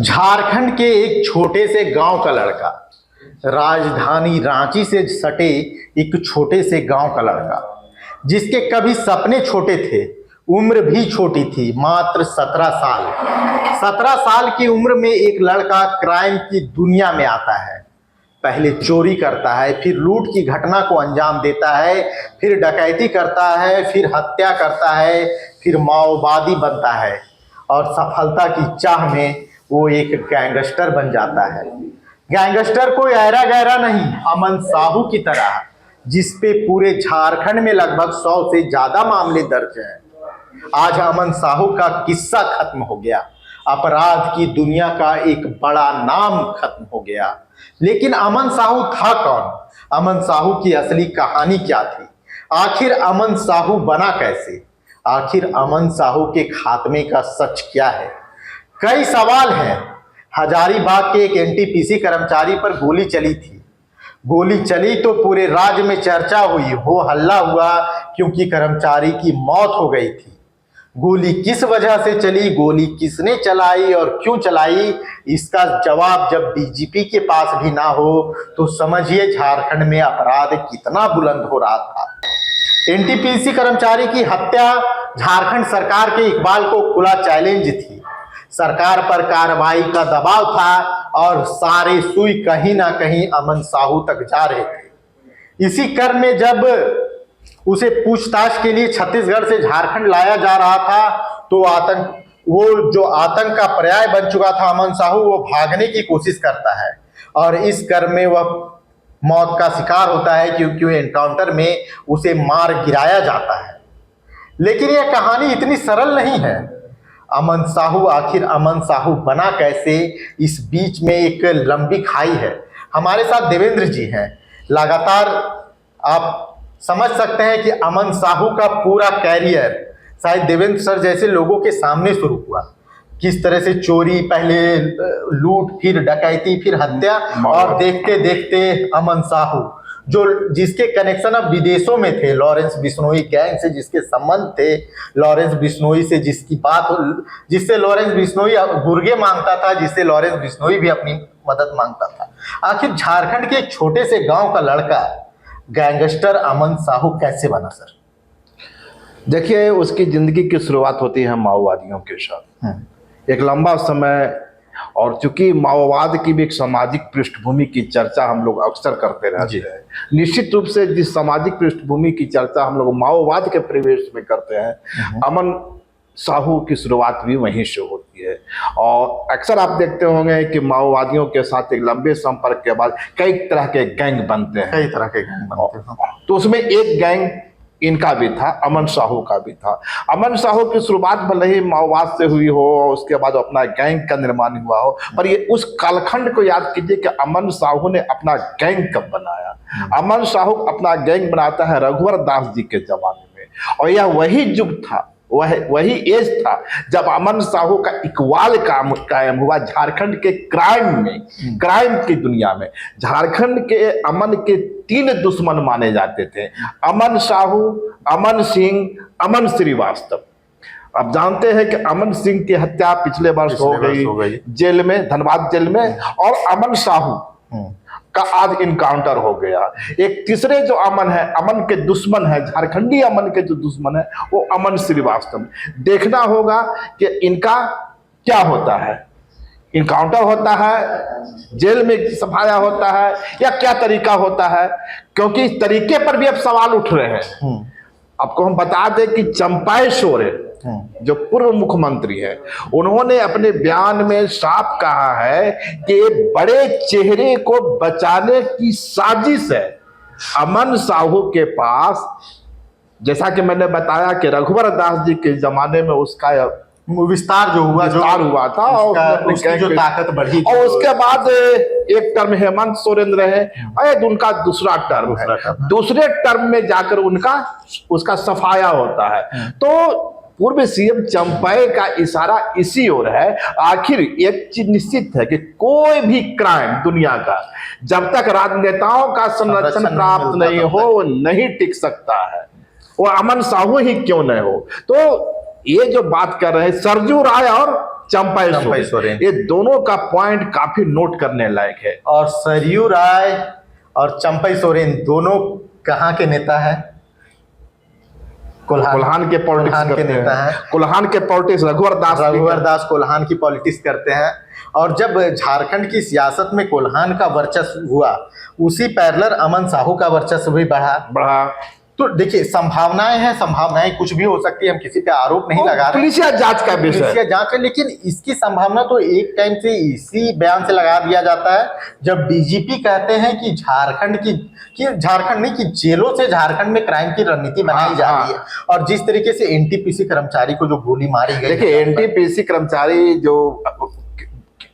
झारखंड के एक छोटे से गांव का लड़का, राजधानी रांची से सटे एक छोटे से गांव का लड़का, जिसके कभी सपने छोटे थे, उम्र भी छोटी थी, मात्र 17 साल। 17 साल की उम्र में एक लड़का क्राइम की दुनिया में आता है। पहले चोरी करता है, फिर लूट की घटना को अंजाम देता है, फिर डकैती करता है, फिर हत्या करता है, फिर माओवादी बनता है और सफलता की चाह में वो एक गैंगस्टर बन जाता है। गैंगस्टर कोई ऐरा गैरा नहीं, अमन साहू की तरह, जिसपे पूरे झारखंड में लगभग 100 से ज्यादा मामले दर्ज हैं। आज अमन साहू का किस्सा खत्म हो गया, अपराध की दुनिया का एक बड़ा नाम खत्म हो गया। लेकिन अमन साहू था कौन? अमन साहू की असली कहानी क्या थी? आखिर अमन साहू बना कैसे? आखिर अमन साहू के खात्मे का सच क्या है? कई सवाल हैं। हजारीबाग के एक एनटीपीसी कर्मचारी पर गोली चली थी। गोली चली तो पूरे राज्य में चर्चा हुई, हो हल्ला हुआ, क्योंकि कर्मचारी की मौत हो गई थी। गोली किस वजह से चली, गोली किसने चलाई और क्यों चलाई, इसका जवाब जब डीजीपी के पास भी ना हो तो समझिए झारखंड में अपराध कितना बुलंद हो रहा था। एनटीपीसी कर्मचारी की हत्या झारखंड सरकार के इकबाल को खुला चैलेंज थी। सरकार पर कार्रवाई का दबाव था और सारे सुई कहीं ना कहीं अमन साहू तक जा रहे थे। इसी क्रम में जब उसे पूछताछ के लिए छत्तीसगढ़ से झारखंड लाया जा रहा था तो आतंक का पर्याय बन चुका था अमन साहू, वो भागने की कोशिश करता है और इस क्रम में वह मौत का शिकार होता है, क्योंकि एनकाउंटर में उसे मार गिराया जाता है। लेकिन यह कहानी इतनी सरल नहीं है। अमन साहू आखिर अमन साहू बना कैसे, इस बीच में एक लंबी खाई है। हमारे साथ देवेंद्र जी हैं। लगातार आप समझ सकते हैं कि अमन साहू का पूरा कैरियर शायद देवेंद्र सर जैसे लोगों के सामने शुरू हुआ। किस तरह से चोरी, पहले लूट, फिर डकैती, फिर हत्या और देखते देखते अमन साहू, जिसके कनेक्शन अब विदेशों में थे, लॉरेंस बिश्नोई गैंग से जिसके संबंध थे, लॉरेंस बिश्नोई से जिसकी बात, जिससे लॉरेंस बिश्नोई गुर्गे मांगता था, जिससे लॉरेंस बिश्नोई भी अपनी मदद मांगता था। आखिर झारखंड के एक छोटे से गांव का लड़का गैंगस्टर अमन साहू कैसे बना सर? देखिए, उसकी जिंदगी की शुरुआत होती है माओवादियों के साथ। एक लंबा समय, और चूंकि माओवाद की भी एक सामाजिक पृष्ठभूमि की चर्चा हम लोग अक्सर करते रहते हैं, निश्चित रूप से जिस सामाजिक पृष्ठभूमि की चर्चा हम लोग माओवाद के परिवेश में करते हैं, अमन साहू की शुरुआत भी वहीं से होती है। और अक्सर आप देखते होंगे कि माओवादियों के साथ एक लंबे संपर्क के बाद कई तरह के गैंग बनते हैं, कई तरह के गैंग बनते हैं। तो उसमें एक गैंग इनका भी था, अमन साहू का भी था। अमन साहू की शुरुआत भले ही माओवाद से हुई हो, उसके बाद अपना गैंग का निर्माण हुआ हो, पर ये उस कालखंड को याद कीजिए कि अमन साहू ने अपना गैंग कब बनाया। अमन साहू अपना गैंग बनाता है रघुवर दास जी के जमाने में, और यह वही युग था, वही एज था जब अमन साहू का इकबाल कायम हुआ झारखंड के क्राइम में, क्राइम की दुनिया में। झारखंड के अमन के 3 दुश्मन माने जाते थे, अमन साहू, अमन सिंह, अमन श्रीवास्तव। अब जानते हैं कि अमन सिंह की हत्या पिछले वर्ष हो गई जेल में, धनबाद जेल में, और अमन साहू का आज इनकाउंटर हो गया। एक तीसरे जो अमन है, अमन के दुश्मन है, झारखंडी अमन के जो दुश्मन है, वो अमन श्रीवास्तव। देखना होगा कि इनका क्या होता है, इनकाउंटर होता है, जेल में सफाया होता है, या क्या तरीका होता है, क्योंकि इस तरीके पर भी अब सवाल उठ रहे हैं। आपको हम बता दें कि चंपाई सोरेन जो पूर्व मुख्यमंत्री है, उन्होंने अपने बयान में साफ कहा है कि बड़े चेहरे को बचाने की साजिश है अमन साहू के पास। जैसा कि मैंने बताया कि रघुवर दास जी के जमाने में उसका विस्तार हुआ था और उसकी जो ताकत बढ़ी, और उसके बाद एक टर्म हेमंत सोरेन रहे, और उनका दूसरा टर्म है। दूसरे टर्म में जाकर उसका सफाया होता है। तो पूर्व सीएम चंपाई का इशारा इसी ओर है। आखिर एक चीज निश्चित है कि कोई भी क्राइम दुनिया का जब तक राजनेताओं का संरक्षण प्राप्त नहीं हो, नहीं टिक सकता है, वो अमन साहू ही क्यों नहीं हो। तो ये जो बात कर रहे हैं सरजू राय और चंपई सोरेन, ये दोनों का पॉइंट काफी नोट करने लायक है। और सरयू राय और चंपई सोरेन दोनों कहाँ के नेता हैं? कोल्हान के पॉलिटिक्स कोल्हान के नेता हैं। कोल्हान के पॉलिटिक्स रघुवर दास कोल्हान की पॉलिटिक्स करते हैं। और जब झारखंड की सियासत में कोल्हान का वर्चस्व हुआ, उसी पैरेलल अमन साहू का वर्चस्व भी बढ़ा। तो देखिए, संभावनाएं कुछ भी हो सकती है, हम किसी पे आरोप नहीं लगा रहे, पुलिसिया जांच का विषय, पुलिसिया जांच है। लेकिन इसकी संभावना तो एक टाइम से इसी बयान से लगा दिया जाता है जब डीजीपी कहते हैं कि झारखंड नहीं, कि जेलों से झारखंड में क्राइम की रणनीति बनाई जा रही है। और जिस तरीके से एनटीपीसी कर्मचारी को जो गोली मारी गई, देखिए एनटीपीसी कर्मचारी जो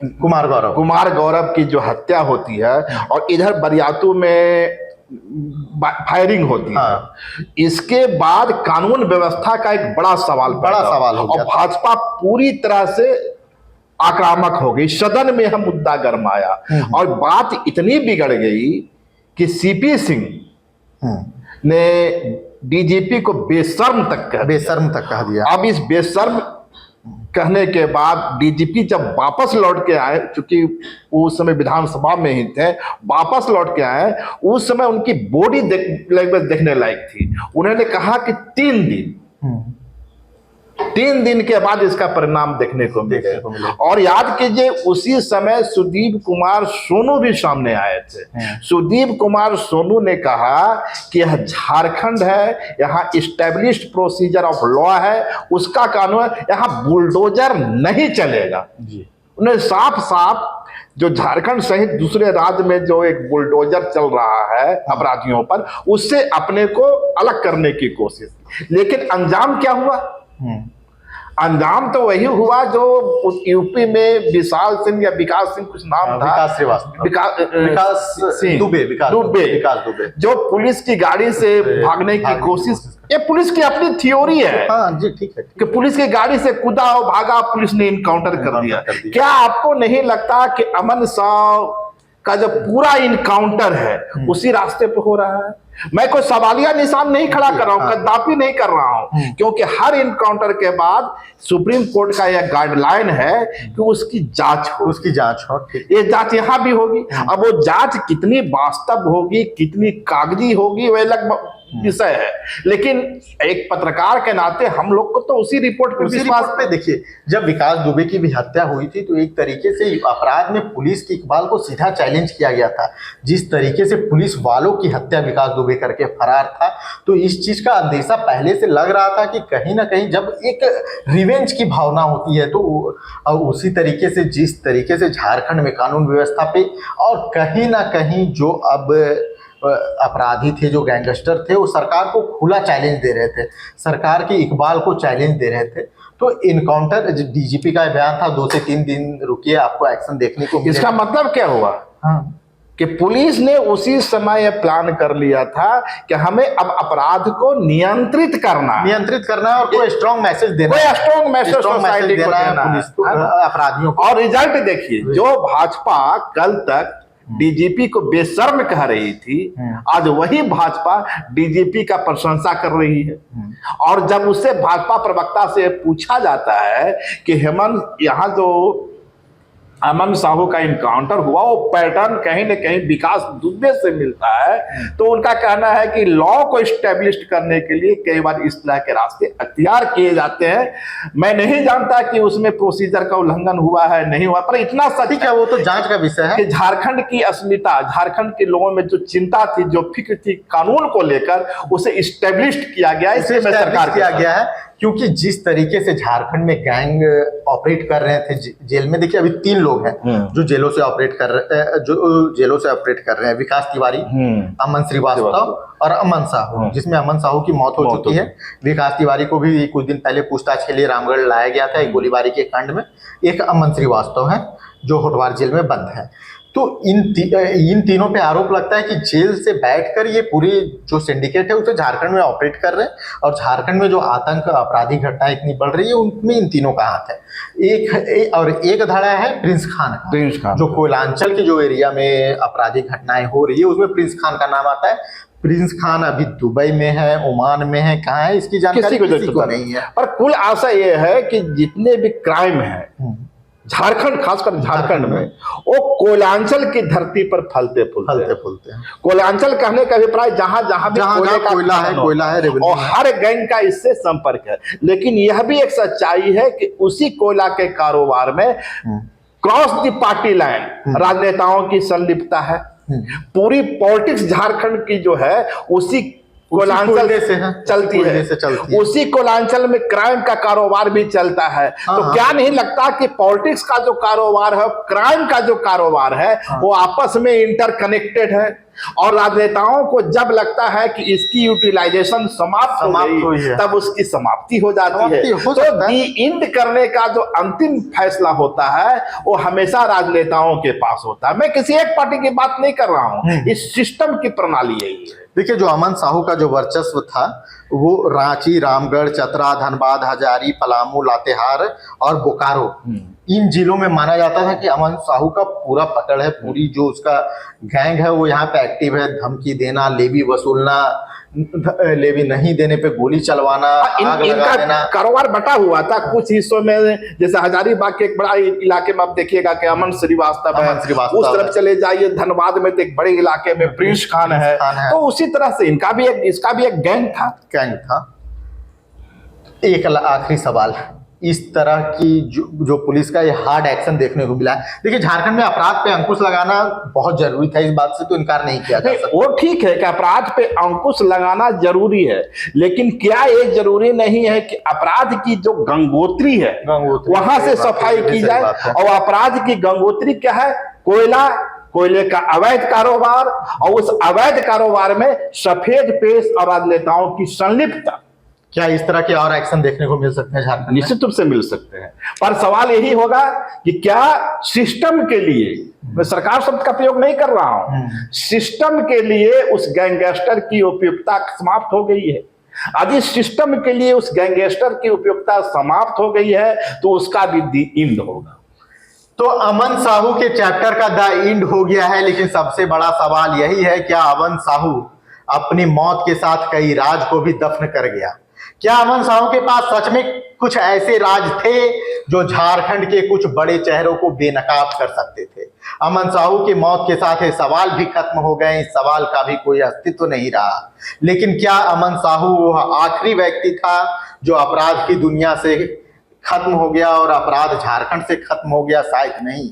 कुमार गौरव की जो हत्या होती है और इधर बरियातू में फायरिंग होती है, इसके बाद कानून व्यवस्था का एक बड़ा सवाल हो गया। और भाजपा पूरी तरह से आक्रामक हो गई, सदन में हम मुद्दा गरमाया और बात इतनी बिगड़ गई कि सीपी सिंह ने डीजीपी को बेशर्म तक कह दिया। अब इस बेशर्म कहने के बाद डीजीपी जब वापस लौट के आए, चूंकि उस समय विधानसभा में ही थे, वापस लौट के आए, उस समय उनकी बॉडी लैंग्वेज देखने लायक थी। उन्होंने कहा कि 3 दिन के बाद इसका परिणाम देखने को मिलेगा। और याद कीजिए, उसी समय सुदीप कुमार सोनू भी सामने आए थे। सुदीप कुमार सोनू ने कहा कि यह झारखंड है, यहाँ इस्टेब्लिश्ड प्रोसीजर ऑफ लॉ है, उसका कानून है, यहाँ बुलडोजर नहीं चलेगा। उन्हें साफ साफ जो झारखंड सहित दूसरे राज्य में जो एक बुलडोजर चल रहा है अपराधियों पर, उससे अपने को अलग करने की कोशिश। लेकिन अंजाम क्या हुआ? अंजाम तो वही हुआ जो यूपी में विशाल सिंह या विकास सिंह कुछ नाम था, विकास दुबे, जो पुलिस की गाड़ी से भागने की कोशिश, ये पुलिस की अपनी थ्योरी है। जी ठीक है, कि पुलिस की गाड़ी से कूदा और भागा, पुलिस ने इनकाउंटर कर दिया। क्या आपको नहीं लगता कि अमन साहब का जो पूरा इनकाउंटर है उसी रास्ते पे हो रहा है? मैं कोई सवालिया निशान नहीं खड़ा कर रहा हूं, कदापि नहीं कर रहा हूं, क्योंकि हर इनकाउंटर के बाद सुप्रीम कोर्ट का यह गाइडलाइन है कि उसकी जांच हो। ये जांच यहां भी होगी। अब वो जांच कितनी वास्तव होगी, कितनी कागजी होगी, वह लगभग विषय है। लेकिन एक पत्रकार के नाते हम लोग को तो उसी रिपोर्ट पे देखिए, जब विकास दुबे की भी हत्या हुई थी तो एक तरीके से अपराध में पुलिस की इकबाल को सीधा चैलेंज किया गया था। जिस तरीके से पुलिस वालों की हत्या विकास दुबे करके फरार था, तो इस चीज का अंदेशा पहले से लग रहा था कि कहीं ना कहीं जब एक रिवेंज की भावना होती है, तो उसी तरीके से जिस तरीके से झारखंड में कानून व्यवस्था पे और कहीं ना कहीं जो अब अपराधी थे, जो गैंगस्टर थे, वो सरकार को खुला चैलेंज दे रहे थे, सरकार की इकबाल को चैलेंज दे रहे थे। तो इनकाउंटर, डीजीपी का बयान था 2 से 3 दिन रुकिए, आपको एक्शन देखने को मिलेगा। इसका मतलब क्या हुआ? कि पुलिस ने उसी समय यह प्लान कर लिया था कि हमें अब अपराध को नियंत्रित करना है और कोई स्ट्रॉन्ग मैसेज देना है पुलिस को, अपराधियों को। और रिजल्ट देखिए, जो भाजपा कल तक डीजीपी को बेशर्म कह रही थी, आज वही भाजपा डीजीपी का प्रशंसा कर रही है। और जब उससे भाजपा प्रवक्ता से पूछा जाता है कि हेमंत, यहाँ जो अमन साहू का इनकाउंटर हुआ वो पैटर्न कहीं न कहीं विकास दुबे से मिलता है, तो उनका कहना है कि लॉ को इस्टेब्लिश करने के लिए कई बार इस तरह के रास्ते अख्तियार किए जाते हैं। मैं नहीं जानता कि उसमें प्रोसीजर का उल्लंघन हुआ है नहीं हुआ, पर इतना सच है, वो तो जांच का विषय है कि झारखंड की अस्मिता, झारखंड के लोगों में जो चिंता थी, जो फिक्र थी कानून को लेकर, उसे इस्टेब्लिश किया गया, इसे सरकार किया गया है। क्योंकि जिस तरीके से झारखंड में गैंग ऑपरेट कर रहे थे जेल में, देखिए अभी 3 लोग हैं जो जेलों से ऑपरेट कर रहे हैं, विकास तिवारी, अमन श्रीवास्तव और अमन साहू, जिसमें अमन साहू की मौत हो चुकी है। विकास तिवारी को भी कुछ दिन पहले पूछताछ के लिए रामगढ़ लाया गया था एक गोलीबारी के कांड में। एक अमन श्रीवास्तव है जो होटवार जेल में बंद है। तो इन तीनों पे आरोप लगता है कि जेल से बैठकर ये पूरी जो सिंडिकेट है उसे झारखंड में ऑपरेट कर रहे हैं, और झारखंड में जो आतंक आपराधिक घटनाएं इतनी बढ़ रही है उनमें इन तीनों का हाथ है। एक धड़ा है प्रिंस खान, जो कोयलांचल के जो एरिया में आपराधिक घटनाएं हो रही है उसमें प्रिंस खान का नाम आता है। प्रिंस खान अभी दुबई में है, ओमान में है, कहाँ है इसकी जानकारी किसी को नहीं है। पर कुल आशा ये है कि जितने भी क्राइम है झारखंड, खासकर झारखंड में, वो कोयलांचल की धरती पर फलते फूलते हैं। कोयलांचल कहने का अभिप्राय जहां जहां भी कोयला है और हर गैंग का इससे संपर्क है। लेकिन यह भी एक सच्चाई है कि उसी कोयला के कारोबार में क्रॉस द पार्टी लाइन राजनेताओं की संलिप्तता है। पूरी पॉलिटिक्स झारखंड की जो है उसी कोयलांचल से चलती है, उसी कोयलांचल में क्राइम का कारोबार भी चलता है। तो क्या नहीं लगता कि पॉलिटिक्स का जो कारोबार है, क्राइम का जो कारोबार है, वो आपस में इंटरकनेक्टेड है। और राजनेताओं को जब लगता है कि इसकी यूटिलाइजेशन समाप्त हो गई, तब उसकी समाप्ति हो जाती है। तो दी इंड करने का जो अंतिम फैसला होता है वो हमेशा राजनेताओं के पास होता है। मैं किसी एक पार्टी की बात नहीं कर रहा हूं, इस सिस्टम की प्रणाली यही है। देखिए, जो अमन साहू का जो वर्चस्व था वो रांची, रामगढ़, चतरा, धनबाद, हजारी, पलामू, लातेहार और बोकारो, इन जिलों में माना जाता था कि अमन साहू का पूरा पकड़ है। पूरी जो उसका गैंग है वो यहाँ पे एक्टिव है। धमकी देना, लेवी वसूलना, लेवी नहीं देने पे गोली चलवाना, आग लगा देना। कारोबार बटा हुआ था कुछ हिस्सों में, जैसे हजारीबाग के एक बड़ा इलाके में आप देखिएगा कि अमन श्रीवास्तव है, उस तरफ चले जाइए धनबाद में तो एक बड़े इलाके में प्रिंस खान है। तो उसी तरह से इसका भी एक गैंग था। एक आखिरी सवाल, इस तरह की जो पुलिस का ये हार्ड एक्शन देखने को मिला है। देखिए, झारखंड में अपराध पे अंकुश लगाना बहुत जरूरी था, इस बात से तो इनकार नहीं किया जा सकता। वो ठीक है कि अपराध पे अंकुश लगाना जरूरी है, लेकिन क्या ये जरूरी नहीं है कि अपराध की जो गंगोत्री है वहां से सफाई की जाए? और अपराध की गंगोत्री क्या है? कोयले का अवैध कारोबार, और उस अवैध कारोबार में सफेद पेश और राजनेताओं की संलिप्तता। क्या इस तरह के और एक्शन देखने को मिल सकते हैं झारखंड? निश्चित रूप से मिल सकते हैं, पर सवाल यही होगा कि क्या सिस्टम के लिए, मैं सरकार शब्द का प्रयोग नहीं कर रहा हूं, सिस्टम के लिए उस गैंगस्टर की उपयुक्तता समाप्त हो गई है। यदि सिस्टम के लिए उस गैंगस्टर की उपयुक्तता समाप्त हो गई है तो उसका भी दी इंड होगा। तो अमन साहू के चैप्टर का द इंड हो गया है, लेकिन सबसे बड़ा सवाल यही है, क्या अमन साहू अपनी मौत के साथ कई राज को भी दफन कर गया? क्या अमन साहू के पास सच में कुछ ऐसे राज थे जो झारखंड के कुछ बड़े चेहरों को बेनकाब कर सकते थे? अमन साहू की मौत के साथ ये सवाल भी खत्म हो गए, इस सवाल का भी कोई अस्तित्व नहीं रहा। लेकिन क्या अमन साहू वो आखिरी व्यक्ति था जो अपराध की दुनिया से खत्म हो गया और अपराध झारखंड से खत्म हो गया? शायद नहीं।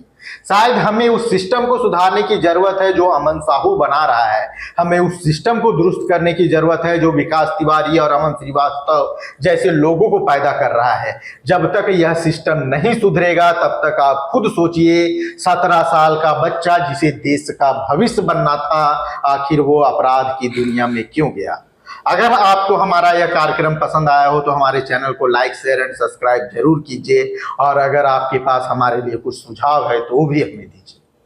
शायद हमें उस सिस्टम को सुधारने की जरूरत है जो अमन साहू बना रहा है। हमें उस सिस्टम को दुरुस्त करने की जरूरत है जो विकास तिवारी और अमन श्रीवास्तव जैसे लोगों को पैदा कर रहा है। जब तक यह सिस्टम नहीं सुधरेगा तब तक आप खुद सोचिए, 17 साल का बच्चा जिसे देश का भविष्य बनना था, आखिर वो अपराध की दुनिया में क्यों गया? अगर आपको हमारा यह कार्यक्रम पसंद आया हो तो हमारे चैनल को लाइक, शेयर एंड सब्सक्राइब जरूर कीजिए, और अगर आपके पास हमारे लिए कुछ सुझाव है तो वो भी हमें दीजिए।